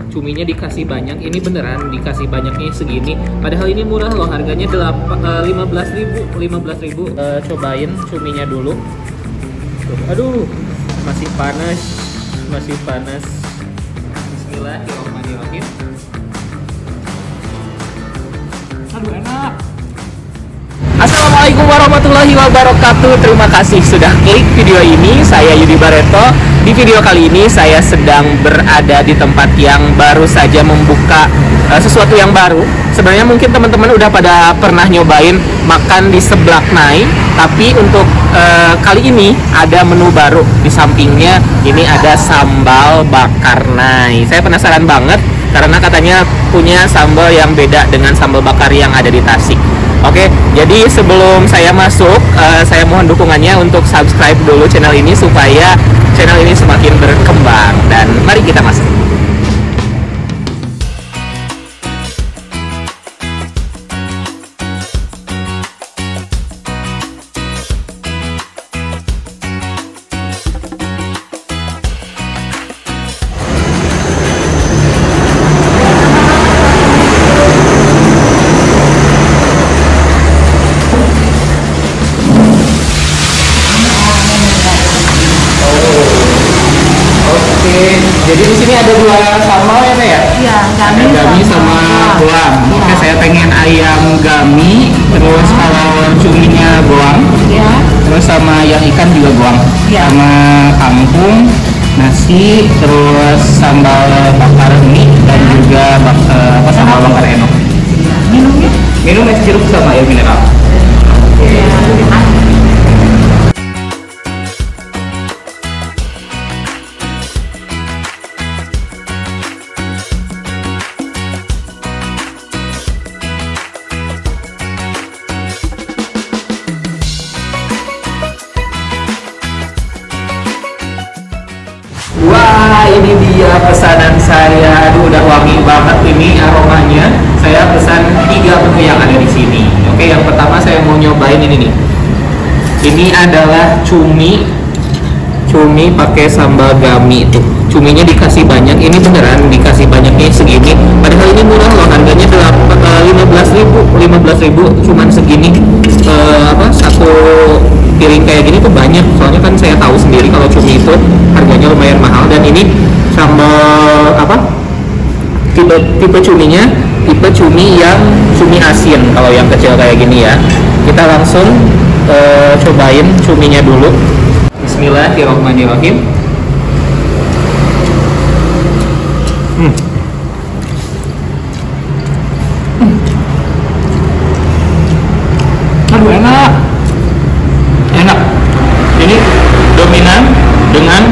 Cuminya dikasih banyak. Ini beneran dikasih banyaknya segini. Padahal ini murah loh, harganya 15.000. Cobain cuminya dulu. Aduh, masih panas. Bismillahirrahmanirrahim. Aduh, enak. Assalamualaikum warahmatullahi wabarakatuh. Terima kasih sudah klik video ini. Saya Yudi Bareto. Di video kali ini saya sedang berada di tempat yang baru saja membuka sesuatu yang baru. Sebenarnya mungkin teman-teman udah pada pernah nyobain makan di Seblak Nai, tapi untuk kali ini ada menu baru. Di sampingnya ini ada sambal bakar Nai. Saya penasaran banget karena katanya punya sambal yang beda dengan sambal bakar yang ada di Tasik. Oke, jadi sebelum saya masuk, saya mohon dukungannya untuk subscribe dulu channel ini supaya channel ini semakin berkembang. Dan mari kita masuk. Jadi di sini ada dua sambal ya, Teh ya? Iya, gami sama goang. Ya. Oke, saya pengen ayam gami, terus kalau cuminya goang. Ya. Terus sama yang ikan juga goang. Ya. Sama kangkung, nasi, terus sambal bakar mie dan juga sambal bakar enok. Minumnya? Minum es jeruk sama air mineral. Oke. Ya. Wah, ini dia pesanan saya. Aduh, udah wangi banget ini aromanya. Saya pesan 3 menu yang ada di sini. Oke, yang pertama saya mau nyobain ini nih. Ini adalah cumi pakai sambal gami tuh. Cuminya dikasih banyak. Ini beneran dikasih banyaknya segini. Padahal ini murah loh, harganya 15.000 cuman segini. Satu piring kayak gini tuh banyak. Soalnya kan saya tahu sendiri kalau cumi itu harganya lumayan mahal. Dan ini sambal tipe cuminya tipe cumi yang cumi asin. Kalau yang kecil kayak gini ya. Kita langsung cobain cuminya dulu. Bismillahirrahmanirrahim. Aduh, enak. Ini dominan dengan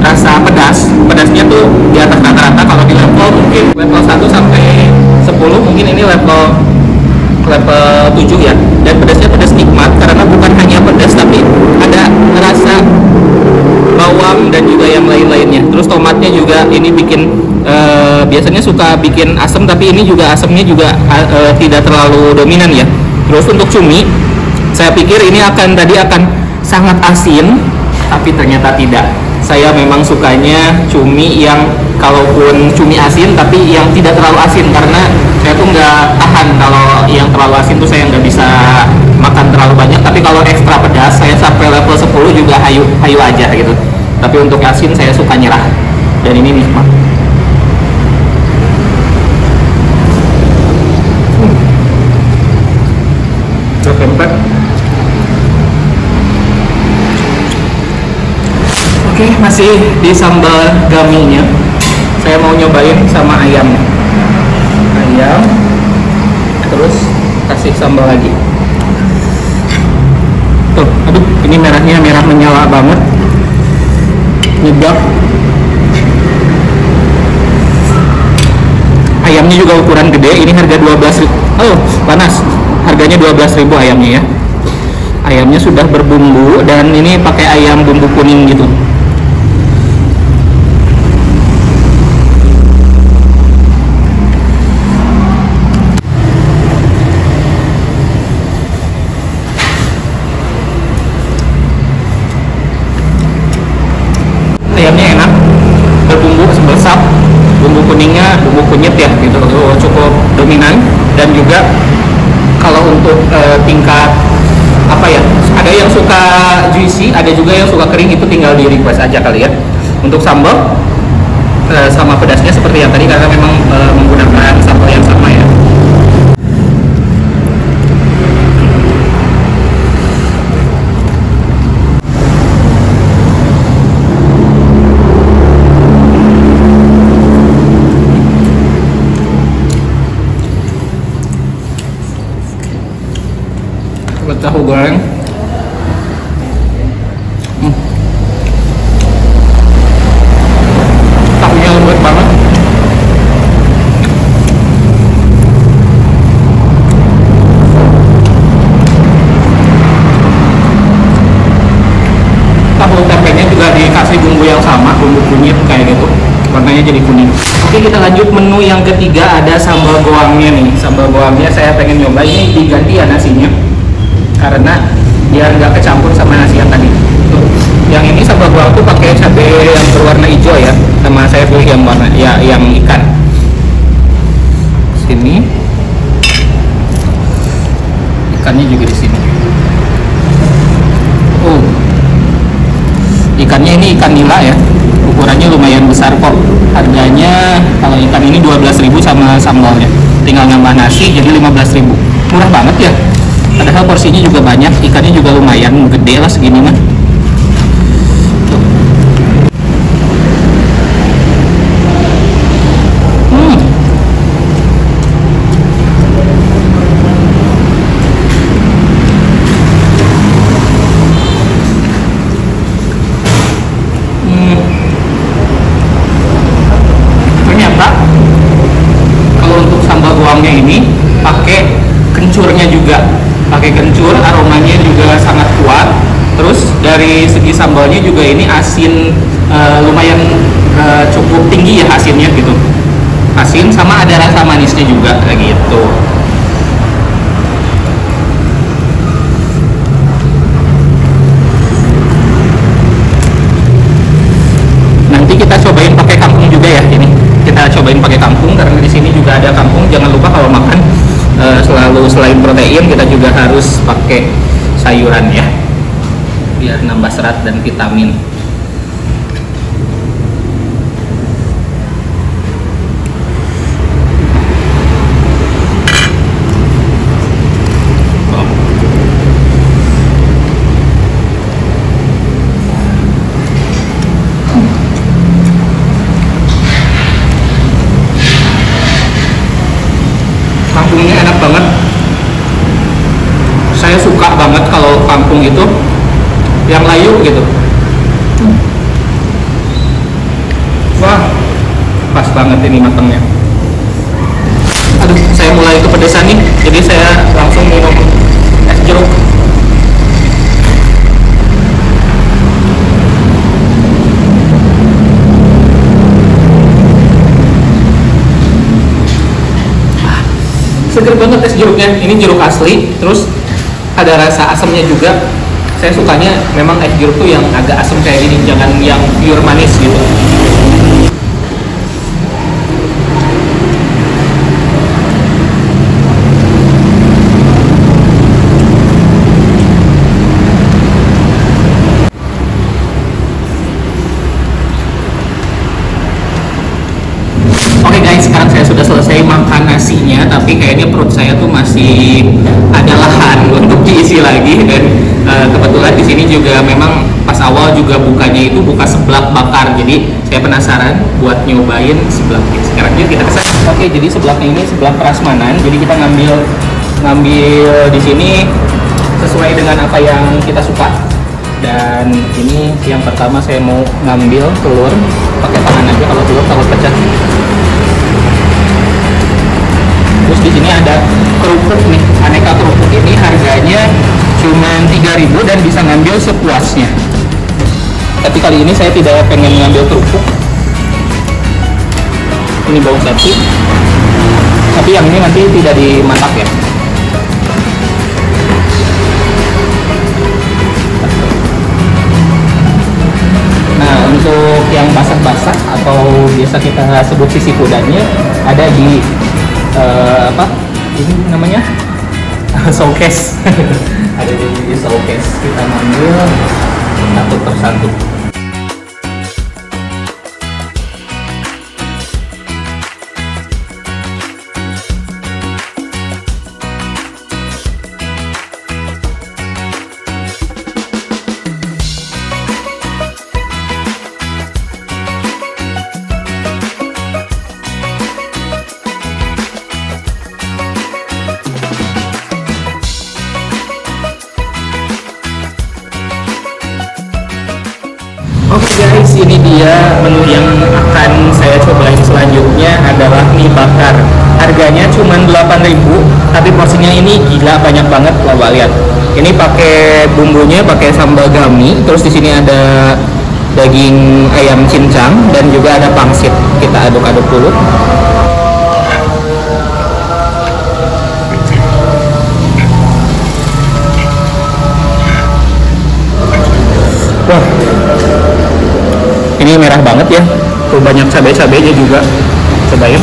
rasa pedasnya tuh di atas rata-rata. Kalau di level mungkin level 1 sampai 10, mungkin ini level 7 ya. Dan pedasnya pedas nikmat karena bukan hanya pedas tapi ada rasa bawang dan juga yang lain-lainnya. Terus tomatnya juga ini bikin biasanya suka bikin asam, tapi ini juga asamnya juga tidak terlalu dominan ya. Terus untuk cumi, saya pikir ini akan sangat asin, tapi ternyata tidak. Saya memang sukanya cumi yang kalaupun cumi asin tapi yang tidak terlalu asin, karena saya tuh nggak tahan kalau yang terlalu asin tuh saya nggak bisa makan terlalu banyak. Tapi kalau ekstra pedas saya sampai level 10 juga hayu aja gitu. Tapi untuk asin saya suka nyerah, dan ini nikmat. Keempat. Oke, masih di sambal gaminya. Saya mau nyobain sama ayam, terus kasih sambal lagi. Tuh, aduh, ini merahnya merah menyala banget, nyedak. Ayamnya juga ukuran gede. Ini harga 12.000. Oh, panas. Harganya 12.000 ayamnya ya. Ayamnya sudah berbumbu dan ini pakai ayam bumbu kuning gitu. Ayamnya enak, berbumbu. meresap, bumbu kuningnya bumbu kunyit ya gitu, cukup dominan. Dan juga kalau untuk tingkat apa ya, ada yang suka juicy, ada juga yang suka kering, itu tinggal di request aja kali ya. Untuk sambal sama pedasnya seperti yang tadi, karena memang menggunakan sambal yang sama ya. Tahu goreng, tahunya lembut banget. Tahu tempenya juga dikasih bumbu yang sama, bumbu kunyit kayak gitu, warnanya jadi kuning. Oke, kita lanjut menu yang ketiga, ada sambal goangnya nih. Sambal goangnya saya pengen nyoba, ini diganti ya nasinya, karena biar nggak kecampur sama nasi yang tadi. Tuh. Yang ini sambal goang tuh pakai cabai yang berwarna hijau ya, sama saya pilih yang warna ya, yang ikan. Sini ikannya juga di sini. Ikannya ini ikan nila ya, ukurannya lumayan besar kok. Harganya kalau ikan ini 12.000 sama sambalnya, tinggal nambah nasi jadi 15.000. Murah banget ya. Padahal porsinya juga banyak, ikannya juga lumayan gede lah segini mah. Tuh. Ternyata kalau untuk sambal goangnya ini pakai kencurnya juga. Pakai kencur, aromanya juga sangat kuat. Terus dari segi sambalnya juga ini asin, lumayan cukup tinggi ya asinnya gitu. Asin sama ada rasa manisnya juga kayak gitu. Nanti kita cobain pakai kangkung juga ya ini. Kita cobain pakai kangkung karena di sini juga ada kangkung. Jangan lupa kalau makan selalu selain protein kita juga harus pakai sayuran ya, biar nambah serat dan vitamin. Kangkungnya enak banget. Saya suka banget kalau kangkung itu yang layu gitu. Wah, pas banget ini matangnya. Aduh, saya mulai kepedesan nih, jadi saya langsung minum es jeruk. Seger banget es jeruknya, ini jeruk asli, terus ada rasa asamnya juga. Saya sukanya memang es jeruk tuh yang agak asam kayak gini, jangan yang pure manis gitu. Sekarang saya sudah selesai makan nasinya, tapi kayaknya perut saya tuh masih ada lahan untuk diisi lagi. Dan kebetulan di sini juga memang pas awal juga bukanya itu buka seblak bakar, jadi saya penasaran buat nyobain seblaknya. Sekarang yuk kita kesana. Oke, jadi seblaknya ini seblak prasmanan, jadi kita ngambil di sini sesuai dengan apa yang kita suka. Dan ini yang pertama saya mau ngambil telur, pakai tangan aja kalau telur takut pecah. Terus di sini ada kerupuk nih, aneka kerupuk ini harganya cuma 3.000 dan bisa ngambil sepuasnya. Tapi kali ini saya tidak pengen ngambil kerupuk. Ini bau sapi. Tapi yang ini nanti tidak dimasak ya. Nah, untuk yang basah-basah atau biasa bisa kita sebut sisi kudanya ada di apa ini namanya showcase. Ada di showcase, kita ambil satu persatu. Oke guys, ini dia menu yang akan saya cobain selanjutnya adalah mie bakar. Harganya cuma 8.000, tapi porsinya ini gila banyak banget. Coba lihat. Ini pakai bumbunya pakai sambal gami, terus di sini ada daging ayam cincang dan juga ada pangsit. Kita aduk-aduk dulu. Wah, ini merah banget ya, tuh banyak cabai-cabainya juga. Cobain.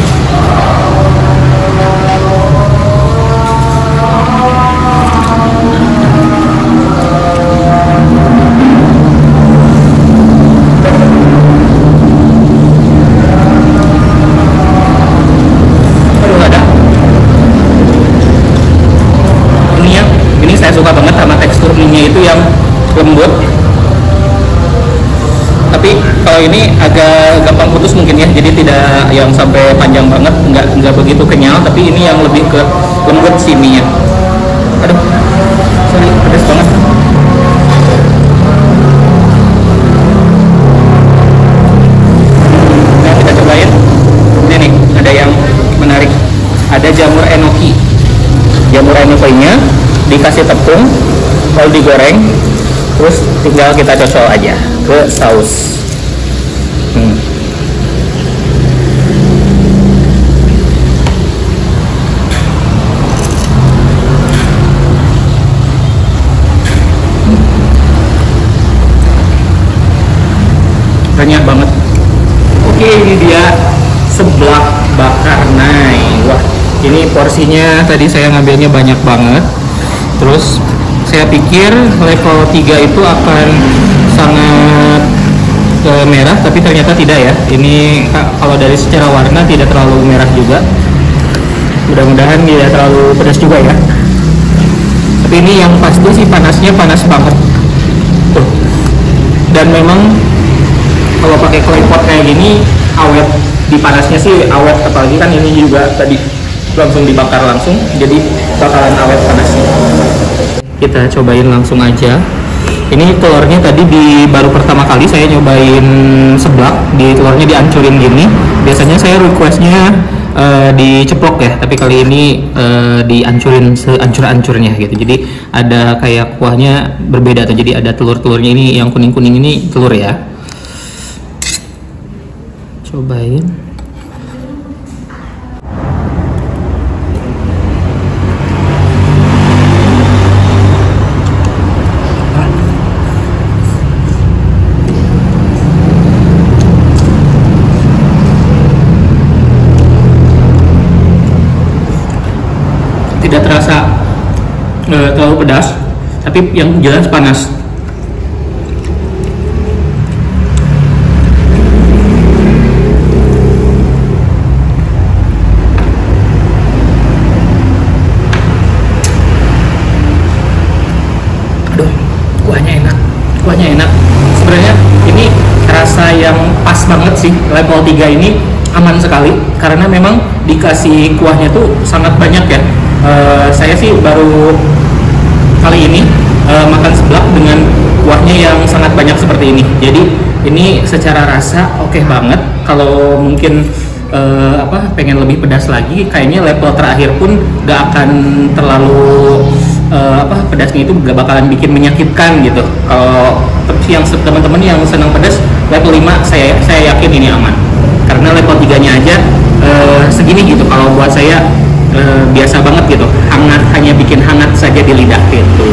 Aduh, ada. Ini saya suka banget sama tekstur mie-nya itu yang lembut. Tapi kalau ini agak gampang putus mungkin ya, jadi tidak yang sampai panjang banget, nggak begitu kenyal, tapi ini yang lebih ke lembut sih mie-nya. Aduh, sorry, pedas banget. Nah, kita cobain. Ini nih, ada yang menarik. Ada jamur enoki. Jamur enokinya dikasih tepung, lalu digoreng, terus tinggal kita cocol aja ke saus. Banyak banget. Oke, ini dia seblak bakar nai. Wah, ini porsinya tadi saya ngambilnya banyak banget. Terus saya pikir level 3 itu akan sangat merah, tapi ternyata tidak ya. Ini kalau dari secara warna tidak terlalu merah juga. Mudah-mudahan tidak terlalu pedas juga ya. Tapi ini yang pasti sih panasnya panas banget. Tuh. Dan memang kalau pakai claypot kayak gini awet, di panasnya sih awet, apalagi kan ini juga tadi langsung dibakar langsung, jadi bakalan awet panasnya. Kita cobain langsung aja. Ini telurnya tadi baru pertama kali saya nyobain seblak, telurnya dihancurin gini. Biasanya saya requestnya diceplok ya, tapi kali ini dihancurin sehancur-hancurnya gitu. Jadi ada kayak kuahnya berbeda tuh. Jadi ada telur-telurnya, ini yang kuning-kuning ini telur ya. Cobain. Tidak terasa terlalu pedas, tapi yang jelas panas. Aduh, kuahnya enak. Sebenarnya ini rasa yang pas banget sih. Level 3 ini aman sekali karena memang dikasih kuahnya tuh sangat banyak ya. Saya sih baru kali ini makan seblak dengan kuahnya yang sangat banyak seperti ini. Jadi ini secara rasa oke banget. Kalau mungkin pengen lebih pedas lagi, kayaknya level terakhir pun gak akan terlalu pedasnya itu gak bakalan bikin menyakitkan gitu. Kalau yang teman-teman yang senang pedas, level 5 saya yakin ini aman. Karena level 3-nya aja segini gitu. Kalau buat saya biasa banget gitu, hangat, hanya bikin hangat saja di lidah gitu.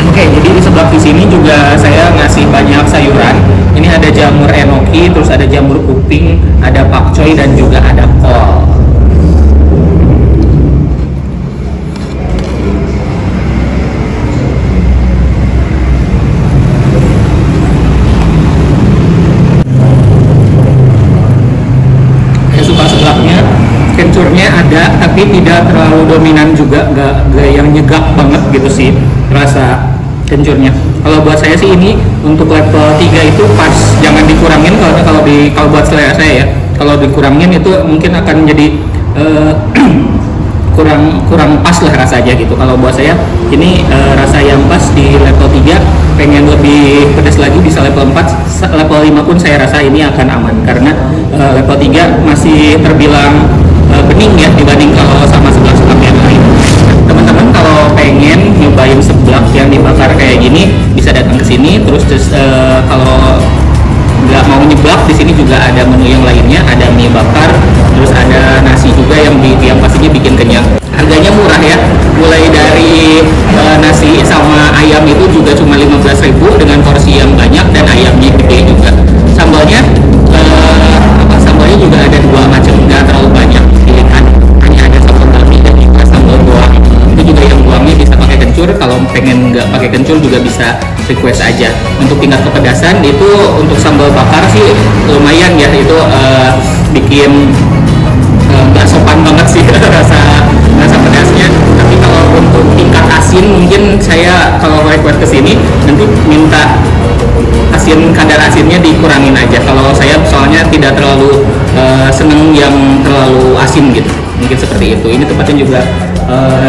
Oke, jadi di sebelah sini juga saya ngasih banyak sayuran. Ini ada jamur enoki, terus ada jamur kuping, ada pakcoy, dan juga ada kol. Saya suka sebelahnya, kencurnya ada, tapi tidak terlalu dominan juga, nggak yang nyegak banget gitu sih rasa kencurnya. Kalau buat saya sih ini untuk level 3 itu pas, jangan dikurangin karena kalau buat selera saya ya, kalau dikurangin itu mungkin akan jadi kurang pas lah rasanya gitu. Kalau buat saya ini rasa yang pas di level 3. Pengen lebih pedas lagi bisa level 4, level 5 pun saya rasa ini akan aman karena level 3 masih terbilang bening ya dibanding kalau sama sebelah-sebelah yang lain. Teman-teman kalau pengen nyobain seblak yang dibakar kayak gini bisa datang ke sini. Terus kalau nggak mau nyeblak, di sini juga ada menu yang lainnya, ada mie bakar, terus ada nasi juga yang pastinya bikin kenyang. Harganya murah ya, mulai dari nasi sama ayam itu juga cuma 15.000 dengan porsi yang banyak dan ayamnya gede juga. Sambalnya juga ada 2 macam, nggak terlalu banyak pilihan, hanya ada sambal bami dan juga sambal goang. Itu juga yang goangnya bisa pakai kencur, kalau pengen nggak pakai kencur juga bisa request aja. Untuk tingkat kepedasan itu untuk sambal bakar sih lumayan ya, itu bikin nggak sopan banget sih rasa pedasnya. Tapi kalau untuk tingkat asin mungkin saya kalau request kesini nanti minta kadar asinnya dikurangin aja. Kalau saya soalnya tidak terlalu seneng yang terlalu asin gitu, mungkin seperti itu. Ini tempatnya juga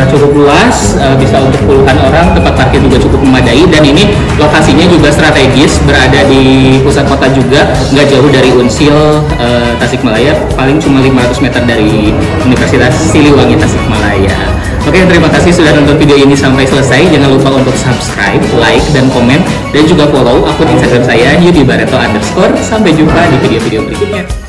cukup luas, bisa untuk puluhan orang, tempat parkir juga cukup memadai, dan ini lokasinya juga strategis, berada di pusat kota juga, nggak jauh dari Unsil Tasikmalaya, paling cuma 500 meter dari Universitas Siliwangi Tasikmalaya. Oke, terima kasih sudah nonton video ini sampai selesai. Jangan lupa untuk subscribe, like, dan komen, dan juga follow akun Instagram saya @yudibareto_. Sampai jumpa di video-video berikutnya.